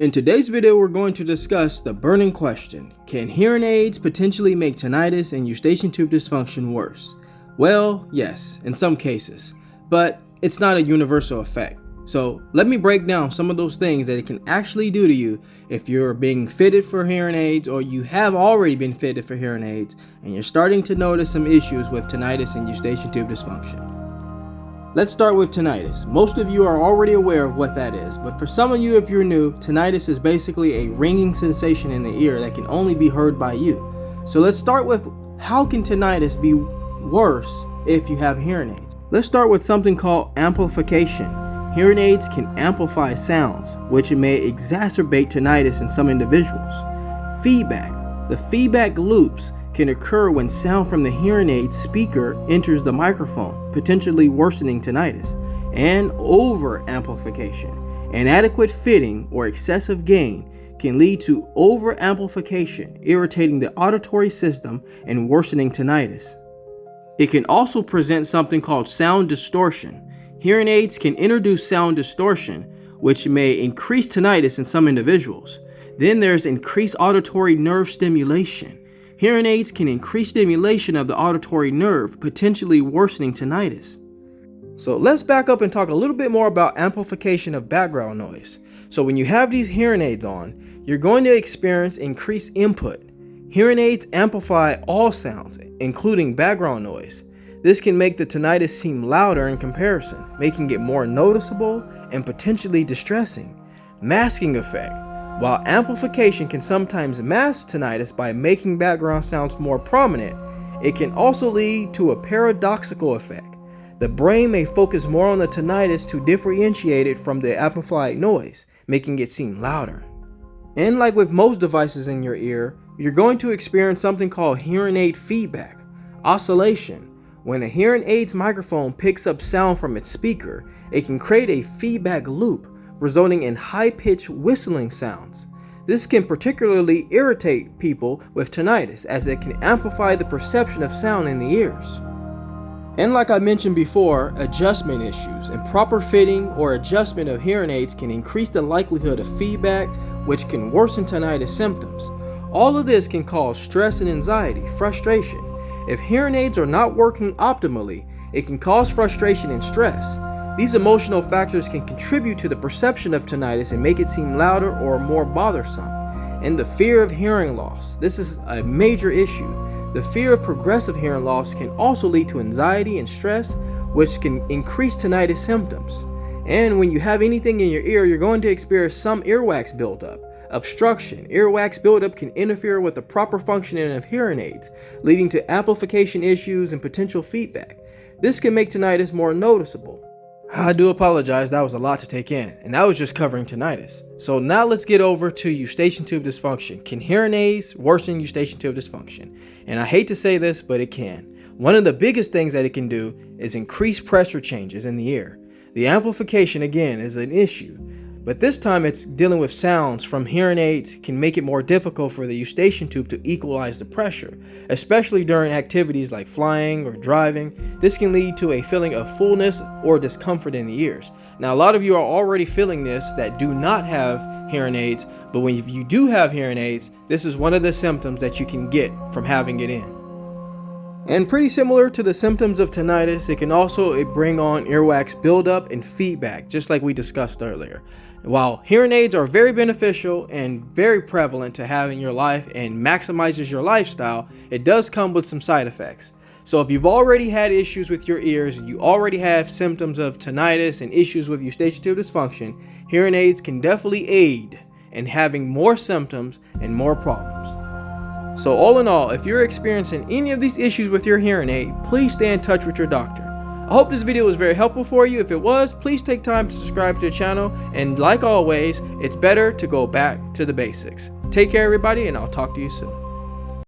In today's video, we're going to discuss the burning question: can hearing aids potentially make tinnitus and eustachian tube dysfunction worse? Well, yes, in some cases, but it's not a universal effect. So let me break down some of those things that it can actually do to you if you're being fitted for hearing aids, or you have already been fitted for hearing aids and you're starting to notice some issues with tinnitus and eustachian tube dysfunction. Let's start with tinnitus. Most of you are already aware of what that is, but for some of you, if you're new, tinnitus is basically a ringing sensation in the ear that can only be heard by you. So let's start with, how can tinnitus be worse if you have hearing aids? Let's start with something called amplification. Hearing aids can amplify sounds, which may exacerbate tinnitus in some individuals. Feedback. The feedback loops can occur when sound from the hearing aid speaker enters the microphone, potentially worsening tinnitus. And over amplification. Inadequate fitting or excessive gain can lead to over amplification, irritating the auditory system and worsening tinnitus. It can also present something called sound distortion. Hearing aids can introduce sound distortion, which may increase tinnitus in some individuals. Then there's increased auditory nerve stimulation. Hearing aids can increase stimulation of the auditory nerve, potentially worsening tinnitus. So let's back up and talk a little bit more about amplification of background noise. So when you have these hearing aids on, you're going to experience increased input. Hearing aids amplify all sounds, including background noise. This can make the tinnitus seem louder in comparison, making it more noticeable and potentially distressing. Masking effect. While amplification can sometimes mask tinnitus by making background sounds more prominent, it can also lead to a paradoxical effect. The brain may focus more on the tinnitus to differentiate it from the amplified noise, making it seem louder. And like with most devices in your ear, you're going to experience something called hearing aid feedback, oscillation. When a hearing aid's microphone picks up sound from its speaker, it can create a feedback loop, resulting in high-pitched whistling sounds. This can particularly irritate people with tinnitus, as it can amplify the perception of sound in the ears. And like I mentioned before, adjustment issues. Improper fitting or adjustment of hearing aids can increase the likelihood of feedback, which can worsen tinnitus symptoms. All of this can cause stress and anxiety, frustration. If hearing aids are not working optimally, it can cause frustration and stress. These emotional factors can contribute to the perception of tinnitus and make it seem louder or more bothersome. And the fear of hearing loss. This is a major issue. The fear of progressive hearing loss can also lead to anxiety and stress, which can increase tinnitus symptoms. And when you have anything in your ear, you're going to experience some earwax buildup. Obstruction. Earwax buildup can interfere with the proper functioning of hearing aids, leading to amplification issues and potential feedback. This can make tinnitus more noticeable. I do apologize, that was a lot to take in, and that was just covering tinnitus. So now let's get over to eustachian tube dysfunction. Can hearing aids worsen eustachian tube dysfunction? And I hate to say this, but it can. One of the biggest things that it can do is increase pressure changes in the ear. The amplification, again, is an issue, but this time it's dealing with sounds from hearing aids can make it more difficult for the eustachian tube to equalize the pressure, especially during activities like flying or driving. This can lead to a feeling of fullness or discomfort in the ears. Now, a lot of you are already feeling this that do not have hearing aids, but if you do have hearing aids, this is one of the symptoms that you can get from having it in. And pretty similar to the symptoms of tinnitus, it can also bring on earwax buildup and feedback, just like we discussed earlier. While hearing aids are very beneficial and very prevalent to have in your life and maximizes your lifestyle, it does come with some side effects. So if you've already had issues with your ears and you already have symptoms of tinnitus and issues with eustachian tube dysfunction, hearing aids can definitely aid in having more symptoms and more problems. So all in all, if you're experiencing any of these issues with your hearing aid, please stay in touch with your doctor. I hope this video was very helpful for you. If it was, please take time to subscribe to the channel. And like always, it's better to go back to the basics. Take care, everybody, and I'll talk to you soon.